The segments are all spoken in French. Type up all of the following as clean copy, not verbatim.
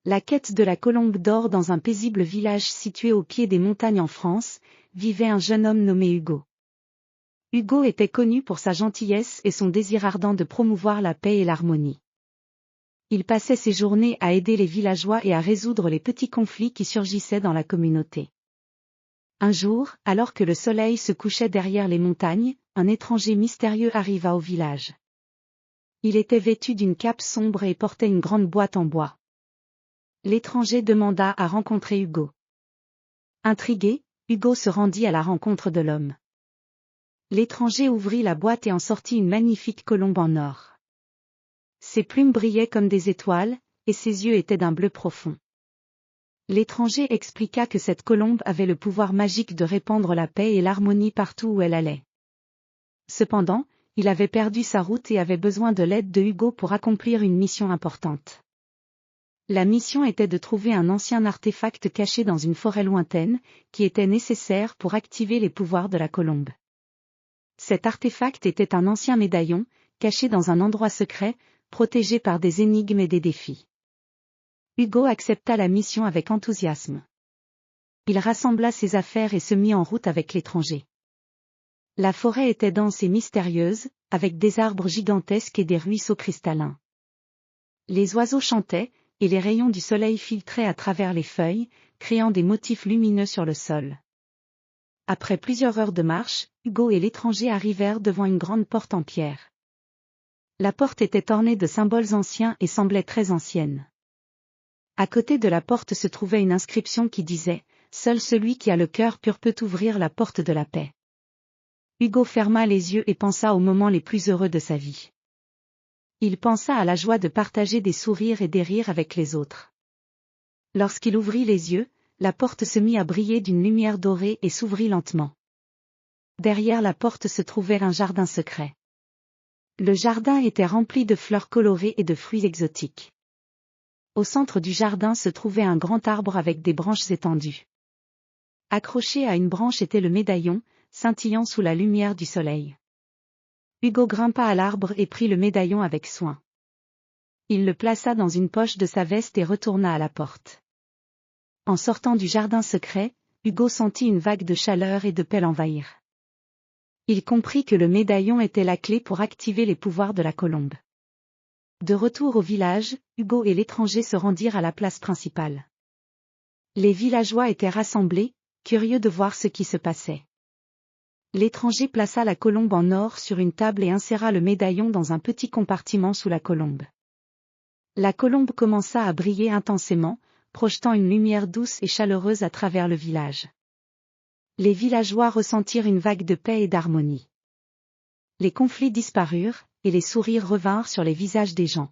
La quête de la colombe d'or. Dans un paisible village situé au pied des montagnes en France, vivait un jeune homme nommé Hugo. Hugo était connu pour sa gentillesse et son désir ardent de promouvoir la paix et l'harmonie. Il passait ses journées à aider les villageois et à résoudre les petits conflits qui surgissaient dans la communauté. Un jour, alors que le soleil se couchait derrière les montagnes, un étranger mystérieux arriva au village. Il était vêtu d'une cape sombre et portait une grande boîte en bois. L'étranger demanda à rencontrer Hugo. Intrigué, Hugo se rendit à la rencontre de l'homme. L'étranger ouvrit la boîte et en sortit une magnifique colombe en or. Ses plumes brillaient comme des étoiles, et ses yeux étaient d'un bleu profond. L'étranger expliqua que cette colombe avait le pouvoir magique de répandre la paix et l'harmonie partout où elle allait. Cependant, il avait perdu sa route et avait besoin de l'aide de Hugo pour accomplir une mission importante. La mission était de trouver un ancien artefact caché dans une forêt lointaine, qui était nécessaire pour activer les pouvoirs de la colombe. Cet artefact était un ancien médaillon, caché dans un endroit secret, protégé par des énigmes et des défis. Hugo accepta la mission avec enthousiasme. Il rassembla ses affaires et se mit en route avec l'étranger. La forêt était dense et mystérieuse, avec des arbres gigantesques et des ruisseaux cristallins. Les oiseaux chantaient, et les rayons du soleil filtraient à travers les feuilles, créant des motifs lumineux sur le sol. Après plusieurs heures de marche, Hugo et l'étranger arrivèrent devant une grande porte en pierre. La porte était ornée de symboles anciens et semblait très ancienne. À côté de la porte se trouvait une inscription qui disait « Seul celui qui a le cœur pur peut ouvrir la porte de la paix ». Hugo ferma les yeux et pensa aux moments les plus heureux de sa vie. Il pensa à la joie de partager des sourires et des rires avec les autres. Lorsqu'il ouvrit les yeux, la porte se mit à briller d'une lumière dorée et s'ouvrit lentement. Derrière la porte se trouvait un jardin secret. Le jardin était rempli de fleurs colorées et de fruits exotiques. Au centre du jardin se trouvait un grand arbre avec des branches étendues. Accroché à une branche était le médaillon, scintillant sous la lumière du soleil. Hugo grimpa à l'arbre et prit le médaillon avec soin. Il le plaça dans une poche de sa veste et retourna à la porte. En sortant du jardin secret, Hugo sentit une vague de chaleur et de paix l'envahir. Il comprit que le médaillon était la clé pour activer les pouvoirs de la colombe. De retour au village, Hugo et l'étranger se rendirent à la place principale. Les villageois étaient rassemblés, curieux de voir ce qui se passait. L'étranger plaça la colombe en or sur une table et inséra le médaillon dans un petit compartiment sous la colombe. La colombe commença à briller intensément, projetant une lumière douce et chaleureuse à travers le village. Les villageois ressentirent une vague de paix et d'harmonie. Les conflits disparurent, et les sourires revinrent sur les visages des gens.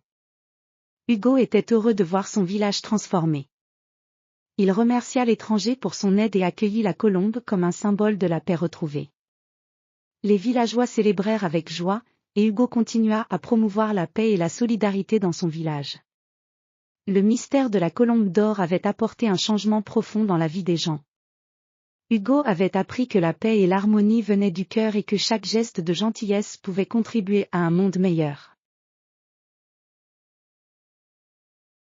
Hugo était heureux de voir son village transformé. Il remercia l'étranger pour son aide et accueillit la colombe comme un symbole de la paix retrouvée. Les villageois célébrèrent avec joie, et Hugo continua à promouvoir la paix et la solidarité dans son village. Le mystère de la colombe d'or avait apporté un changement profond dans la vie des gens. Hugo avait appris que la paix et l'harmonie venaient du cœur et que chaque geste de gentillesse pouvait contribuer à un monde meilleur.